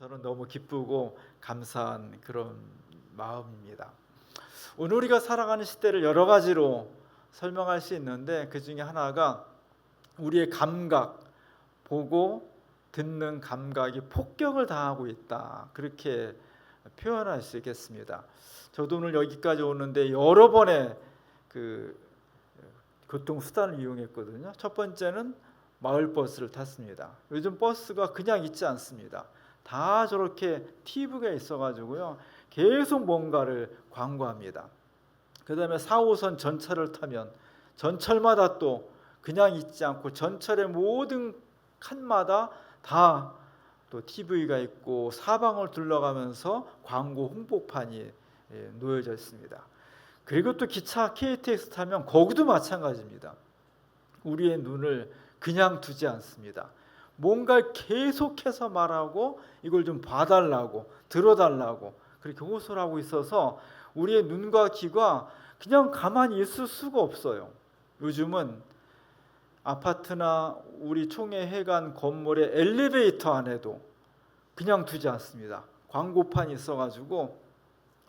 저는 너무 기쁘고 감사한 그런 마음입니다. 오늘 우리가 살아가는 시대를 여러 가지로 설명할 수 있는데 그 중에 하나가 우리의 감각, 보고 듣는 감각이 폭격을 당하고 있다. 그렇게 표현할 수 있겠습니다. 저도 오늘 여기까지 오는데 여러 번의 그 교통수단을 이용했거든요. 첫 번째는 마을버스를 탔습니다. 요즘 버스가 그냥 있지 않습니다. 다 저렇게 TV가 있어가지고요, 계속 뭔가를 광고합니다. 그 다음에 4호선 전철을 타면 전철마다 또 그냥 있지 않고 전철의 모든 칸마다 다 또 TV가 있고 사방을 둘러가면서 광고 홍보판이 놓여져 있습니다. 그리고 또 기차 KTX 타면 거기도 마찬가지입니다. 우리의 눈을 그냥 두지 않습니다. 뭔가 계속해서 말하고 이걸 좀 봐달라고, 들어달라고 그렇게 호소하고 있어서 우리의 눈과 귀가 그냥 가만히 있을 수가 없어요. 요즘은 아파트나 우리 총회회관 건물의 엘리베이터 안에도 그냥 두지 않습니다. 광고판이 있어가지고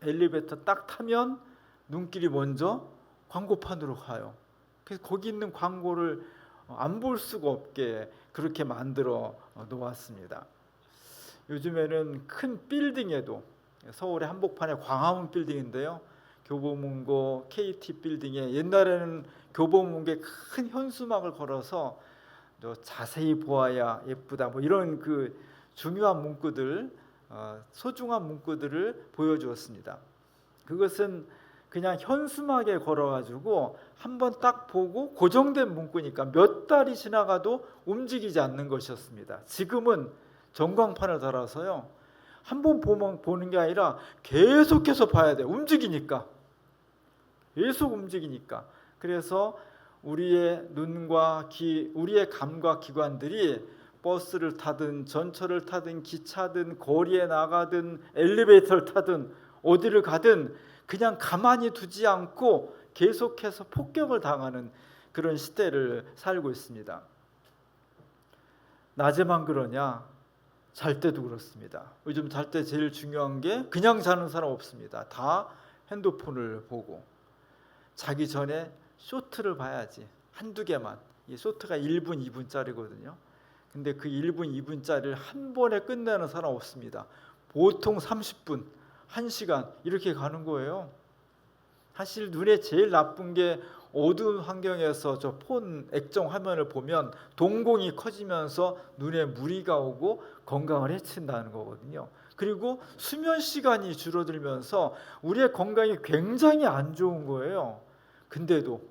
엘리베이터 딱 타면 눈길이 먼저 광고판으로 가요. 그래서 거기 있는 광고를 안 볼 수가 없게 그렇게 만들어 놓았습니다. 요즘에는 큰 빌딩에도, 서울의 한복판에 광화문 빌딩인데요, 교보문고 KT 빌딩에 옛날에는 교보문고에 큰 현수막을 걸어서 자세히 보아야 예쁘다 뭐 이런 그 중요한 문구들, 소중한 문구들을 보여주었습니다. 그것은 그냥 현수막에 걸어가지고 한번 딱 보고 고정된 문구니까 몇 달이 지나가도 움직이지 않는 것이었습니다. 지금은 전광판을 달아서요, 한번 보는 게 아니라 계속해서 봐야 돼요. 움직이니까. 계속 움직이니까. 그래서 우리의 눈과 귀, 우리의 감각 기관들이 버스를 타든 전철을 타든 기차든 거리에 나가든 엘리베이터를 타든 어디를 가든 그냥 가만히 두지 않고 계속해서 폭격을 당하는 그런 시대를 살고 있습니다. 낮에만 그러냐? 잘 때도 그렇습니다. 요즘 잘 때 제일 중요한 게 그냥 자는 사람 없습니다. 다 핸드폰을 보고 자기 전에 쇼트를 봐야지. 한두 개만. 이 쇼트가 1분, 2분짜리거든요. 근데 그 1분, 2분짜리를 한 번에 끝내는 사람 없습니다. 보통 30분, 1시간 이렇게 가는 거예요. 사실 눈에 제일 나쁜 게 어두운 환경에서 저 폰 액정 화면을 보면 동공이 커지면서 눈에 무리가 오고 건강을 해친다는 거거든요. 그리고 수면 시간이 줄어들면서 우리의 건강이 굉장히 안 좋은 거예요. 근데도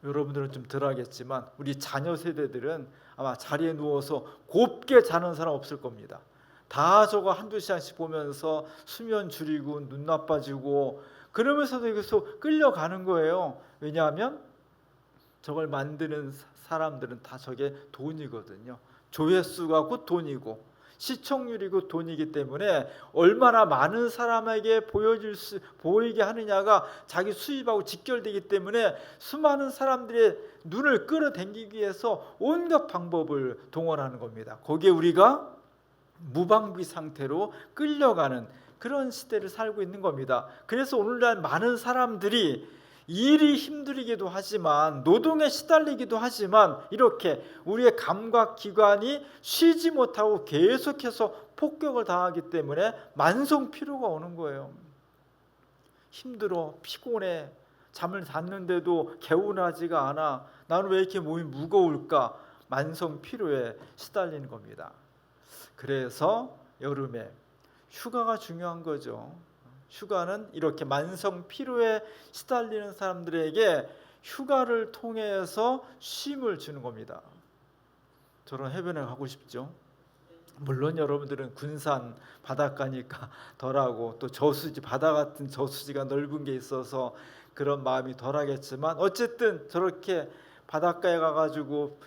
여러분들은 좀 덜 하겠지만 우리 자녀 세대들은 아마 자리에 누워서 곱게 자는 사람 없을 겁니다. 다 저거 한두 시간씩 보면서 수면 줄이고 눈 나빠지고 그러면서도 계속 끌려가는 거예요. 왜냐하면 저걸 만드는 사람들은 다 저게 돈이거든요. 조회수가 곧 돈이고 시청률이 곧 돈이기 때문에 얼마나 많은 사람에게 보이게 하느냐가 자기 수입하고 직결되기 때문에 수많은 사람들의 눈을 끌어당기기 위해서 온갖 방법을 동원하는 겁니다. 거기에 우리가 무방비 상태로 끌려가는 그런 시대를 살고 있는 겁니다. 그래서 오늘날 많은 사람들이 일이 힘들기도 하지만 노동에 시달리기도 하지만 이렇게 우리의 감각기관이 쉬지 못하고 계속해서 폭격을 당하기 때문에 만성 피로가 오는 거예요. 힘들어, 피곤해, 잠을 잤는데도 개운하지가 않아. 나는 왜 이렇게 몸이 무거울까? 만성 피로에 시달리는 겁니다. 그래서 여름에 휴가가 중요한 거죠. 휴가는 이렇게 만성 피로에 시달리는 사람들에게 휴가를 통해서 쉼을 주는 겁니다. 저런 해변에 가고 싶죠. 물론 여러분들은 군산 바닷가니까 덜하고 또 저수지, 바다 같은 저수지가 넓은 게 있어서 그런 마음이 덜하겠지만 어쨌든 저렇게 바닷가에 가가지고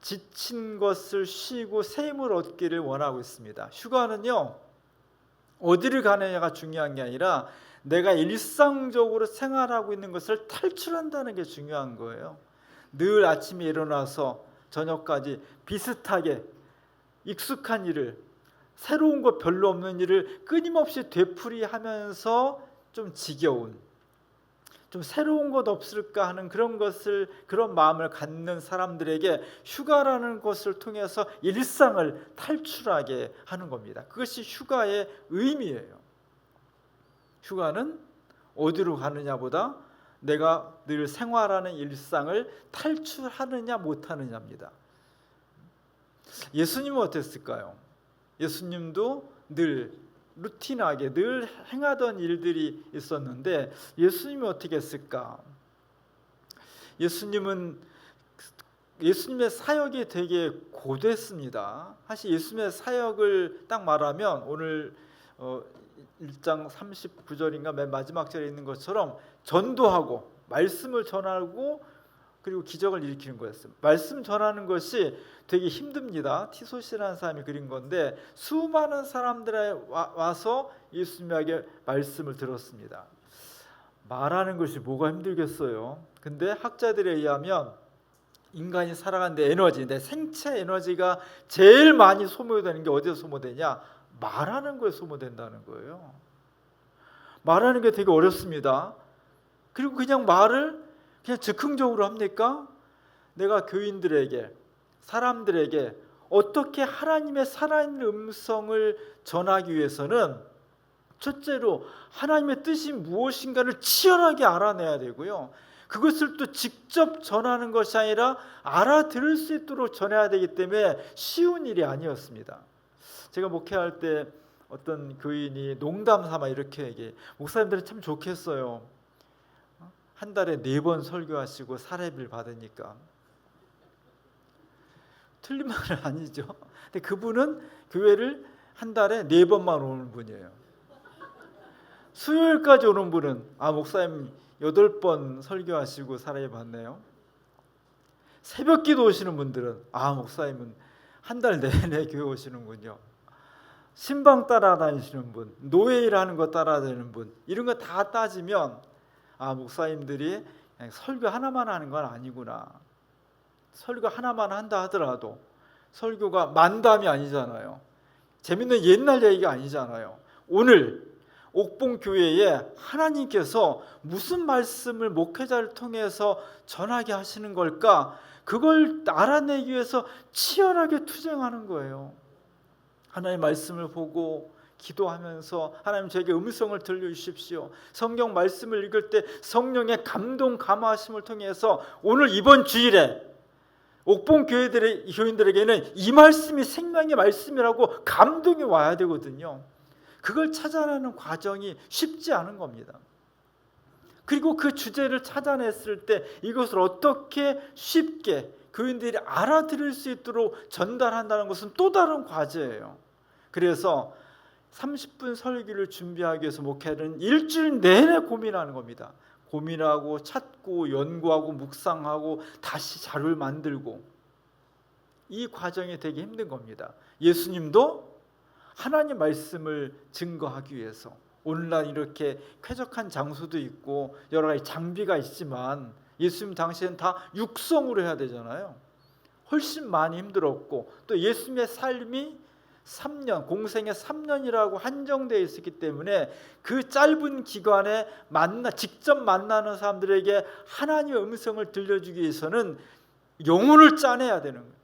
지친 것을 쉬고 샘을 얻기를 원하고 있습니다. 휴가는요, 어디를 가느냐가 중요한 게 아니라 내가 일상적으로 생활하고 있는 것을 탈출한다는 게 중요한 거예요. 늘 아침에 일어나서 저녁까지 비슷하게 익숙한 일을 새로운 것 별로 없는 일을 끊임없이 되풀이하면서 좀 지겨운, 좀 새로운 것 없을까 하는 그런 마음을 갖는 사람들에게 휴가라는 것을 통해서 일상을 탈출하게 하는 겁니다. 그것이 휴가의 의미예요. 휴가는 어디로 가느냐보다 내가 늘 생활하는 일상을 탈출하느냐 못하느냐입니다. 예수님은 어땠을까요? 예수님도 늘 루틴하게 늘 행하던 일들이 있었는데 예수님이 어떻게 했을까? 예수님의 사역이 되게 고됐습니다. 사실 예수님의 사역을 딱 말하면 오늘 1장 39절인가 맨 마지막 절에 있는 것처럼 전도하고 말씀을 전하고 그리고 기적을 일으키는 거였어요. 말씀 전하는 것이 되게 힘듭니다. 티소시라는 사람이 그린 건데 수많은 사람들이 와서 예수님에게 말씀을 들었습니다. 말하는 것이 뭐가 힘들겠어요. 근데 학자들에 의하면 인간이 살아가는데 내 생체 에너지가 제일 많이 소모되는 게 어디서 소모되냐? 말하는 거에 소모된다는 거예요. 말하는 게 되게 어렵습니다. 그리고 그냥 말을 그냥 즉흥적으로 합니까? 내가 교인들에게, 사람들에게 어떻게 하나님의 살아있는 음성을 전하기 위해서는 첫째로 하나님의 뜻이 무엇인가를 치열하게 알아내야 되고요. 그것을 또 직접 전하는 것이 아니라 알아들을 수 있도록 전해야 되기 때문에 쉬운 일이 아니었습니다. 제가 목회할 때 어떤 교인이 농담 삼아 이렇게 얘기해. 목사님들은 참 좋겠어요. 한 달에 4번 설교하시고 사례비를 받으니까. 틀린 말은 아니죠. 근데 그분은 교회를 한 달에 4번만 오는 분이에요. 수요일까지 오는 분은 목사님 8번 설교하시고 사례비 받네요. 새벽기도 오시는 분들은 목사님은 한 달 내내 교회 오시는군요. 신방 따라다니시는 분, 노예일 하는 거 따라다니는 분, 이런 거 다 따지면 목사님들이 그냥 설교 하나만 하는 건 아니구나. 설교 하나만 한다 하더라도 설교가 만담이 아니잖아요. 재밌는 옛날 얘기가 아니잖아요. 오늘 옥봉교회에 하나님께서 무슨 말씀을 목회자를 통해서 전하게 하시는 걸까? 그걸 알아내기 위해서 치열하게 투쟁하는 거예요. 하나님의 말씀을 보고 기도하면서 하나님 저에게 음성을 들려주십시오. 성경 말씀을 읽을 때 성령의 감동 감화하심을 통해서 오늘 이번 주일에 옥봉 교인들에게는 이 말씀이 생명의 말씀이라고 감동이 와야 되거든요. 그걸 찾아내는 과정이 쉽지 않은 겁니다. 그리고 그 주제를 찾아냈을 때 이것을 어떻게 쉽게 교인들이 알아들을 수 있도록 전달한다는 것은 또 다른 과제예요. 그래서 30분 설교를 준비하기 위해서 목회는 일주일 내내 고민하는 겁니다. 고민하고 찾고 연구하고 묵상하고 다시 자료를 만들고, 이 과정이 되게 힘든 겁니다. 예수님도 하나님 말씀을 증거하기 위해서 오늘날 이렇게 쾌적한 장소도 있고 여러 가지 장비가 있지만 예수님 당시에는 다 육성으로 해야 되잖아요. 훨씬 많이 힘들었고 또 예수님의 삶이 3년, 공생의 3년이라고 한정되어 있었기 때문에 그 짧은 기간에 직접 만나는 사람들에게 하나님의 음성을 들려주기 위해서는 영혼을 짜내야 되는 거예요.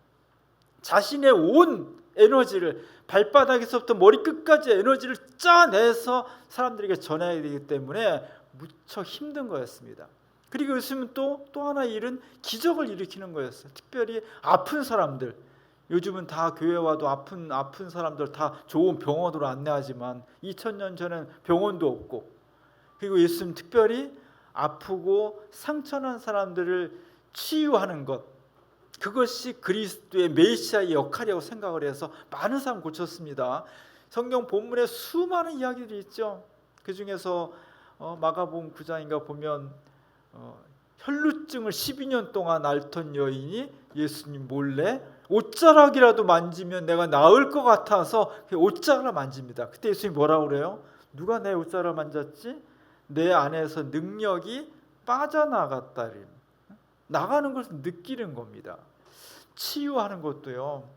자신의 온 에너지를 발바닥에서부터 머리끝까지 에너지를 짜내서 사람들에게 전해야 되기 때문에 무척 힘든 거였습니다. 그리고 예수님은 또 하나의 일은 기적을 일으키는 거였어요. 특별히 아픈 사람들, 요즘은 다 교회 와도 아픈 사람들 다 좋은 병원으로 안내하지만 2000년 전에는 병원도 없고, 그리고 예수님 특별히 아프고 상처난 사람들을 치유하는 것, 그것이 그리스도의 메시아의 역할이라고 생각을 해서 많은 사람 고쳤습니다. 성경 본문에 수많은 이야기들이 있죠. 그 중에서 마가복음 9장인가 보면 혈루증을 12년 동안 앓던 여인이 예수님 몰래 옷자락이라도 만지면 내가 나을 것 같아서 그 옷자락을 만집니다. 그때 예수님이 뭐라고 그래요? 누가 내 옷자락을 만졌지? 내 안에서 능력이 빠져나갔다림. 나가는 것을 느끼는 겁니다. 치유하는 것도요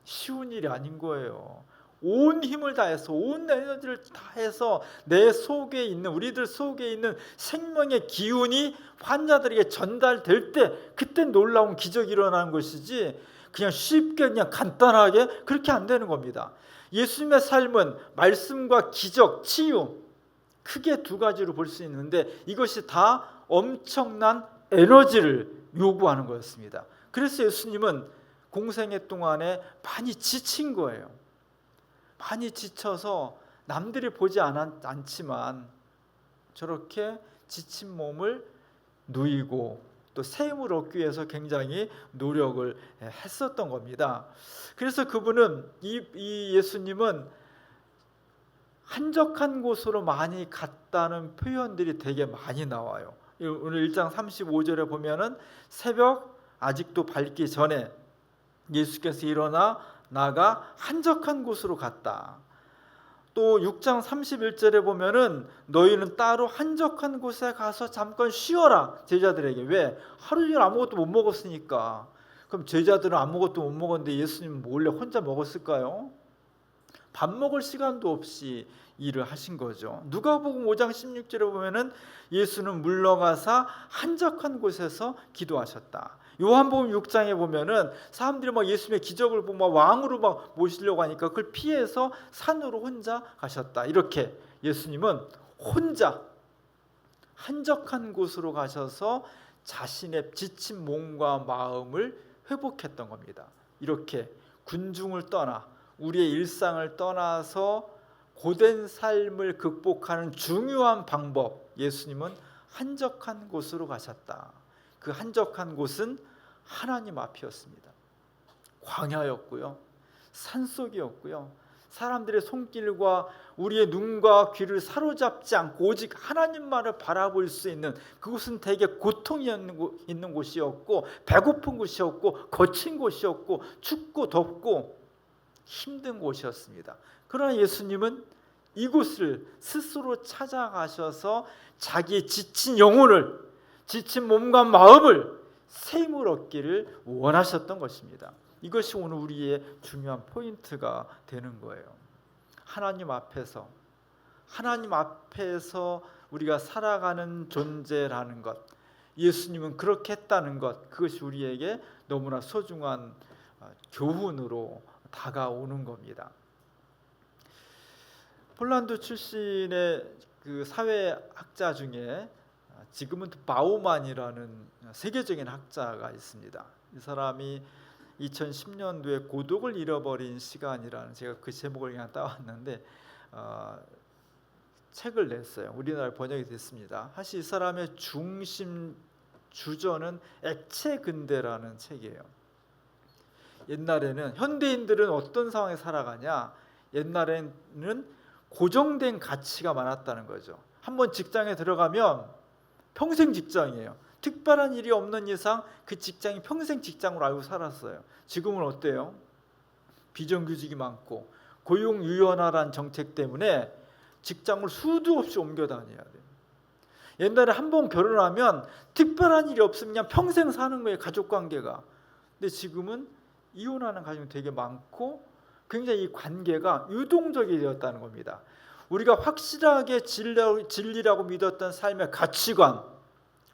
쉬운 일이 아닌 거예요. 온 힘을 다해서 온 에너지를 다해서 내 속에 있는 우리들 속에 있는 생명의 기운이 환자들에게 전달될 때 그때 놀라운 기적이 일어나는 것이지 그냥 쉽게 그냥 간단하게 그렇게 안 되는 겁니다. 예수님의 삶은 말씀과 기적, 치유 크게 두 가지로 볼 수 있는데 이것이 다 엄청난 에너지를 요구하는 거였습니다. 그래서 예수님은 공생애 동안에 많이 지친 거예요. 많이 지쳐서 남들이 보지 않지만 저렇게 지친 몸을 누이고 또 새 힘을 얻기 위해서 굉장히 노력을 했었던 겁니다. 그래서 그분은 이 예수님은 한적한 곳으로 많이 갔다는 표현들이 되게 많이 나와요. 오늘 1장 35절에 보면은 새벽 아직도 밝기 전에 예수께서 일어나 나가 한적한 곳으로 갔다. 또 6장 31절에 보면은 너희는 따로 한적한 곳에 가서 잠깐 쉬어라. 제자들에게. 왜? 하루 종일 아무것도 못 먹었으니까. 그럼 제자들은 아무것도 못 먹었는데 예수님은 몰래 혼자 먹었을까요? 밥 먹을 시간도 없이 일을 하신 거죠. 누가복음 5장 16절에 보면은 예수는 물러가사 한적한 곳에서 기도하셨다. 요한복음 6장에 보면은 사람들이 막 예수님의 기적을 보고 막 왕으로 막 모시려고 하니까 그걸 피해서 산으로 혼자 가셨다. 이렇게 예수님은 혼자 한적한 곳으로 가셔서 자신의 지친 몸과 마음을 회복했던 겁니다. 이렇게 군중을 떠나 우리의 일상을 떠나서 고된 삶을 극복하는 중요한 방법, 예수님은 한적한 곳으로 가셨다. 그 한적한 곳은 하나님 앞이었습니다. 광야였고요, 산속이었고요, 사람들의 손길과 우리의 눈과 귀를 사로잡지 않고 오직 하나님만을 바라볼 수 있는 그곳은 되게 고통이 있는 곳이었고, 배고픈 곳이었고, 거친 곳이었고, 춥고 덥고 힘든 곳이었습니다. 그러나 예수님은 이곳을 스스로 찾아가셔서 자기의 지친 영혼을, 지친 몸과 마음을 새 힘을 얻기를 원하셨던 것입니다. 이것이 오늘 우리의 중요한 포인트가 되는 거예요. 하나님 앞에서 우리가 살아가는 존재라는 것, 예수님은 그렇게 했다는 것, 그것이 우리에게 너무나 소중한 교훈으로 다가오는 겁니다. 폴란드 출신의 그 사회학자 중에 지금은 바우만이라는 세계적인 학자가 있습니다. 이 사람이 2010년도에 고독을 잃어버린 시간이라는, 제가 그 제목을 그냥 따왔는데 책을 냈어요. 우리나라에 번역이 됐습니다. 사실 이 사람의 중심 주저는 액체 근대라는 책이에요. 옛날에는 현대인들은 어떤 상황에 살아가냐? 옛날에는 고정된 가치가 많았다는 거죠. 한번 직장에 들어가면 평생 직장이에요. 특별한 일이 없는 이상 그 직장이 평생 직장으로 알고 살았어요. 지금은 어때요? 비정규직이 많고 고용 유연화라는 정책 때문에 직장을 수도 없이 옮겨 다녀야 돼요. 옛날에 한번 결혼하면 특별한 일이 없으면 그냥 평생 사는 거예요, 가족관계가. 근데 지금은 이혼하는 가정이 되게 많고 굉장히 이 관계가 유동적이 되었다는 겁니다. 우리가 확실하게 진리라고 믿었던 삶의 가치관,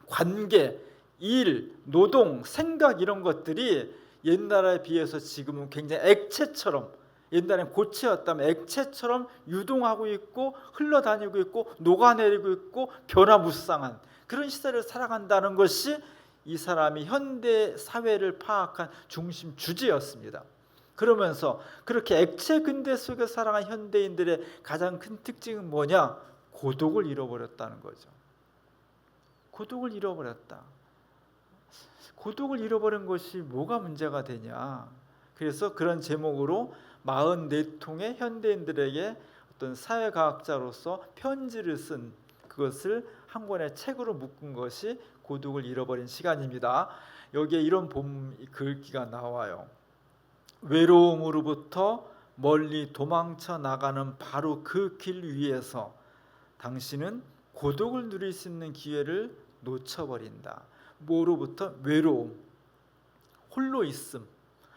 관계, 일, 노동, 생각 이런 것들이 옛날에 비해서 지금은 굉장히 액체처럼, 옛날엔 고체였다면 액체처럼 유동하고 있고 흘러다니고 있고 녹아내리고 있고 변화무쌍한 그런 시대를 살아간다는 것이 이 사람이 현대 사회를 파악한 중심 주제였습니다. 그러면서 그렇게 액체 근대 속에 살아간 현대인들의 가장 큰 특징은 뭐냐? 고독을 잃어버렸다는 거죠. 고독을 잃어버렸다. 고독을 잃어버린 것이 뭐가 문제가 되냐? 그래서 그런 제목으로 44통의 현대인들에게 어떤 사회과학자로서 편지를 쓴, 그것을 한 권의 책으로 묶은 것이 고독을 잃어버린 시간입니다. 여기에 이런 글귀가 나와요. 외로움으로부터 멀리 도망쳐 나가는 바로 그 길 위에서 당신은 고독을 누릴 수 있는 기회를 놓쳐버린다. 뭐로부터? 외로움, 홀로 있음,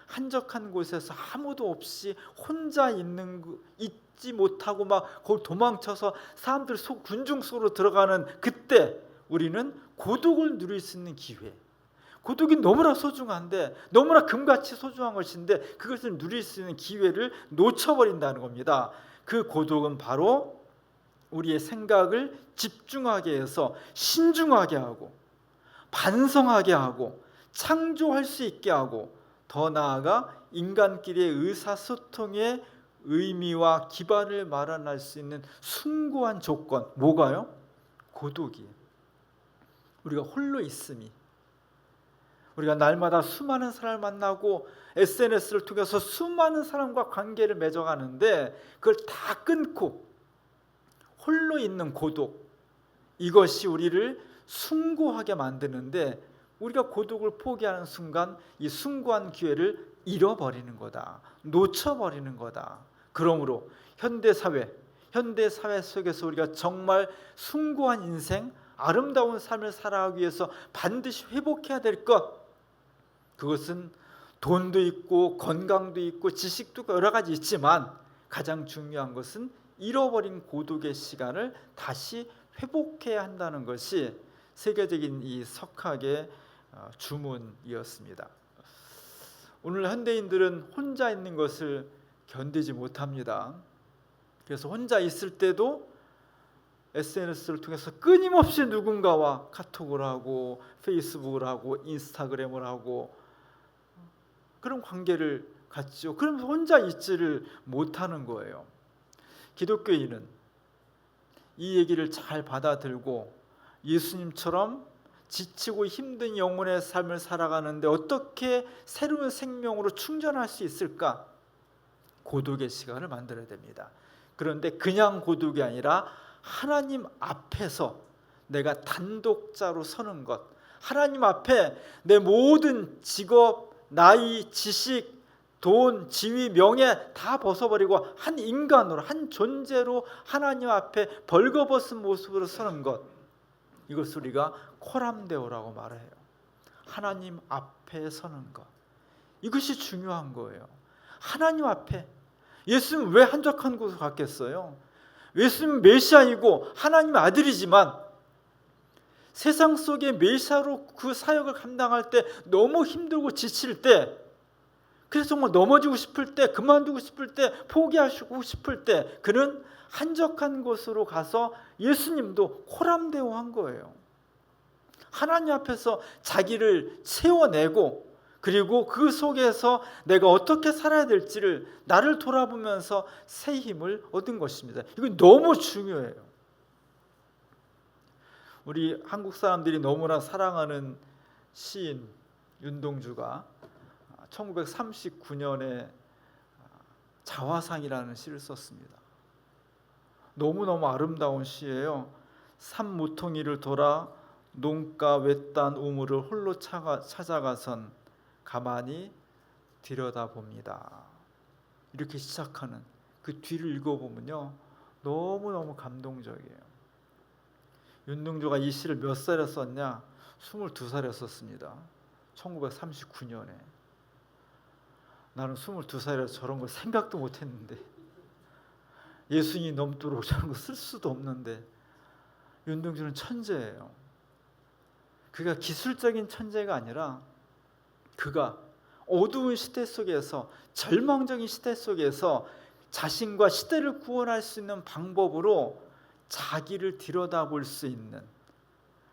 한적한 곳에서 아무도 없이 혼자 있지 못하고 막 거기 도망쳐서 사람들 군중 속으로 들어가는 그때 우리는 고독을 누릴 수 있는 기회, 고독이 너무나 소중한데, 너무나 금같이 소중한 것인데 그것을 누릴 수 있는 기회를 놓쳐버린다는 겁니다. 그 고독은 바로 우리의 생각을 집중하게 해서 신중하게 하고 반성하게 하고 창조할 수 있게 하고, 더 나아가 인간끼리의 의사소통의 의미와 기반을 마련할 수 있는 숭고한 조건, 뭐가요? 고독이에요. 우리가 홀로 있음이, 우리가 날마다 수많은 사람을 만나고 SNS를 통해서 수많은 사람과 관계를 맺어가는데 그걸 다 끊고 홀로 있는 고독, 이것이 우리를 숭고하게 만드는데, 우리가 고독을 포기하는 순간 이 숭고한 기회를 잃어버리는 거다, 놓쳐버리는 거다. 그러므로 현대사회 속에서 우리가 정말 숭고한 인생, 아름다운 삶을 살아가기 위해서 반드시 회복해야 될 것, 그것은 돈도 있고 건강도 있고 지식도 여러 가지 있지만 가장 중요한 것은 잃어버린 고독의 시간을 다시 회복해야 한다는 것이 세계적인 이 석학의 주문이었습니다. 오늘 현대인들은 혼자 있는 것을 견디지 못합니다. 그래서 혼자 있을 때도 SNS를 통해서 끊임없이 누군가와 카톡을 하고 페이스북을 하고 인스타그램을 하고 그런 관계를 갖죠. 그러면서 혼자 있지를 못하는 거예요. 기독교인은 이 얘기를 잘 받아들고 예수님처럼 지치고 힘든 영혼의 삶을 살아가는데 어떻게 새로운 생명으로 충전할 수 있을까? 고독의 시간을 만들어야 됩니다. 그런데 그냥 고독이 아니라 하나님 앞에서 내가 단독자로 서는 것, 하나님 앞에 내 모든 직업, 나이, 지식, 돈, 지위, 명예 다 벗어버리고 한 인간으로, 한 존재로 하나님 앞에 벌거벗은 모습으로 서는 것, 이것을 우리가 코람데오라고 말해요. 하나님 앞에 서는 것, 이것이 중요한 거예요. 하나님 앞에. 예수님은 왜 한적한 곳을 갔겠어요? 예수님은 메시아이고 하나님의 아들이지만 세상 속에 메시아로 그 사역을 감당할 때 너무 힘들고 지칠 때, 그래서 정말 넘어지고 싶을 때, 그만두고 싶을 때, 포기하시고 싶을 때 그는 한적한 곳으로 가서 예수님도 코람데오한 거예요. 하나님 앞에서 자기를 채워내고, 그리고 그 속에서 내가 어떻게 살아야 될지를 나를 돌아보면서 새 힘을 얻은 것입니다. 이건 너무 중요해요. 우리 한국 사람들이 너무나 사랑하는 시인 윤동주가 1939년에 자화상이라는 시를 썼습니다. 너무너무 아름다운 시예요. 산 모퉁이를 돌아 농가 외딴 우물을 홀로 찾아가선 가만히 들여다봅니다. 이렇게 시작하는 그 뒤를 읽어보면요, 너무너무 감동적이에요. 윤동주가 이 시를 몇 살에 썼냐? 22살에 썼습니다. 1939년에. 나는 22살에 저런 거 생각도 못했는데, 예수님이 넘도록 저런 거 쓸 수도 없는데, 윤동주는 천재예요. 그가 기술적인 천재가 아니라 그가 어두운 시대 속에서, 절망적인 시대 속에서 자신과 시대를 구원할 수 있는 방법으로 자기를 들여다볼 수 있는,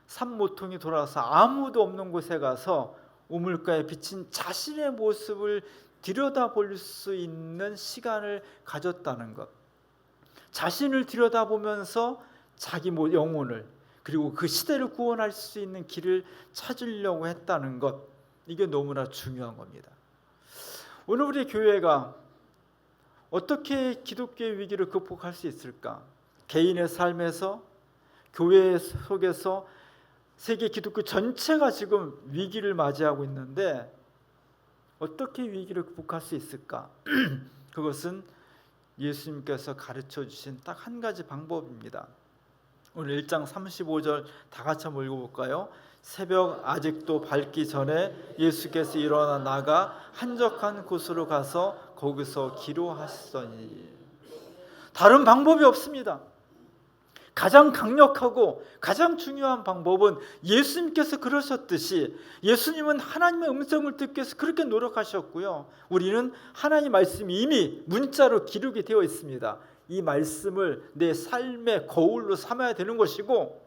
산모퉁이 돌아서 아무도 없는 곳에 가서 우물가에 비친 자신의 모습을 들여다볼 수 있는 시간을 가졌다는 것, 자신을 들여다보면서 자기 영혼을, 그리고 그 시대를 구원할 수 있는 길을 찾으려고 했다는 것, 이게 너무나 중요한 겁니다. 오늘 우리 교회가 어떻게 기독교의 위기를 극복할 수 있을까? 개인의 삶에서, 교회 속에서 세계 기독교 전체가 지금 위기를 맞이하고 있는데 어떻게 위기를 극복할 수 있을까? 그것은 예수님께서 가르쳐 주신 딱 한 가지 방법입니다. 오늘 1장 35절 다 같이 한번 읽어볼까요? 새벽 아직도 밝기 전에 예수께서 일어나 나가 한적한 곳으로 가서 거기서 기도하시더니. 다른 방법이 없습니다. 가장 강력하고 가장 중요한 방법은 예수님께서 그러셨듯이, 예수님은 하나님의 음성을 듣기 위해서 그렇게 노력하셨고요, 우리는 하나님 말씀이 이미 문자로 기록이 되어 있습니다. 이 말씀을 내 삶의 거울로 삼아야 되는 것이고,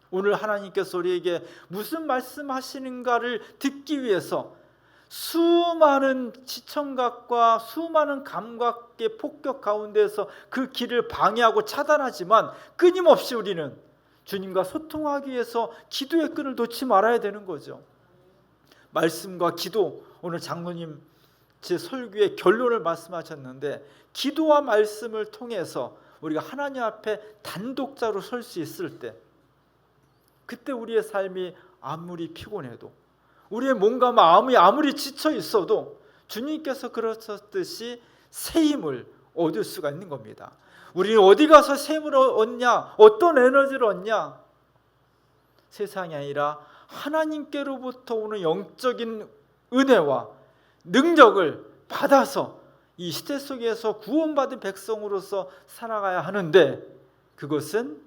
오늘 하나님께서 우리에게 무슨 말씀하시는가를 듣기 위해서 수많은 시청각과 수많은 감각의 폭격 가운데서 그 길을 방해하고 차단하지만, 끊임없이 우리는 주님과 소통하기 위해서 기도의 끈을 놓지 말아야 되는 거죠. 말씀과 기도, 오늘 장로님 제 설교의 결론을 말씀하셨는데, 기도와 말씀을 통해서 우리가 하나님 앞에 단독자로 설 수 있을 때, 그때 우리의 삶이 아무리 피곤해도, 우리의 몸과 마음이 아무리 지쳐 있어도 주님께서 그러셨듯이 새 힘을 얻을 수가 있는 겁니다. 우리는 어디 가서 새 힘을 얻냐, 어떤 에너지를 얻냐? 세상이 아니라 하나님께로부터 오는 영적인 은혜와 능력을 받아서 이 시대 속에서 구원받은 백성으로서 살아가야 하는데, 그것은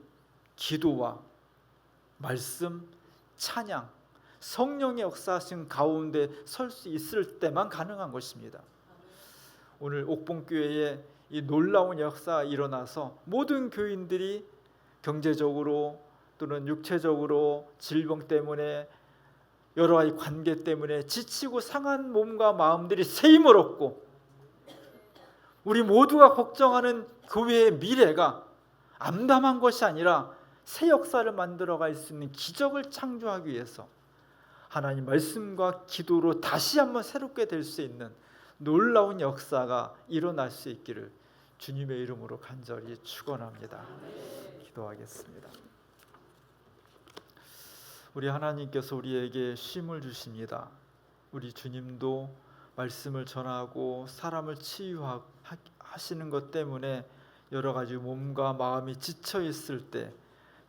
기도와 말씀, 찬양, 성령의 역사하신 가운데 설 수 있을 때만 가능한 것입니다. 오늘 옥봉교회에 이 놀라운 역사가 일어나서 모든 교인들이 경제적으로 또는 육체적으로 질병 때문에, 여러 가지 관계 때문에 지치고 상한 몸과 마음들이 새 힘을 얻고, 우리 모두가 걱정하는 교회의 미래가 암담한 것이 아니라 새 역사를 만들어갈 수 있는 기적을 창조하기 위해서 하나님 말씀과 기도로 다시 한번 새롭게 될 수 있는 놀라운 역사가 일어날 수 있기를 주님의 이름으로 간절히 축원합니다. 기도하겠습니다. 우리 하나님께서 우리에게 쉼을 주십니다. 우리 주님도 말씀을 전하고 사람을 치유하시는 것 때문에 여러 가지 몸과 마음이 지쳐 있을 때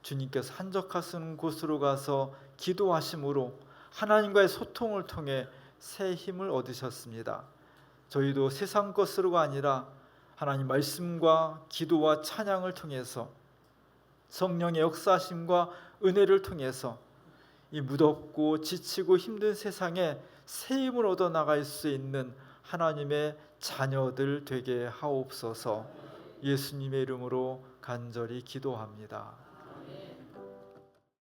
주님께서 한적하신 곳으로 가서 기도하심으로 하나님과의 소통을 통해 새 힘을 얻으셨습니다. 저희도 세상 것으로가 아니라 하나님 말씀과 기도와 찬양을 통해서, 성령의 역사하심과 은혜를 통해서 이 무덥고 지치고 힘든 세상에 새 힘을 얻어 나갈 수 있는 하나님의 자녀들 되게 하옵소서. 예수님의 이름으로 간절히 기도합니다.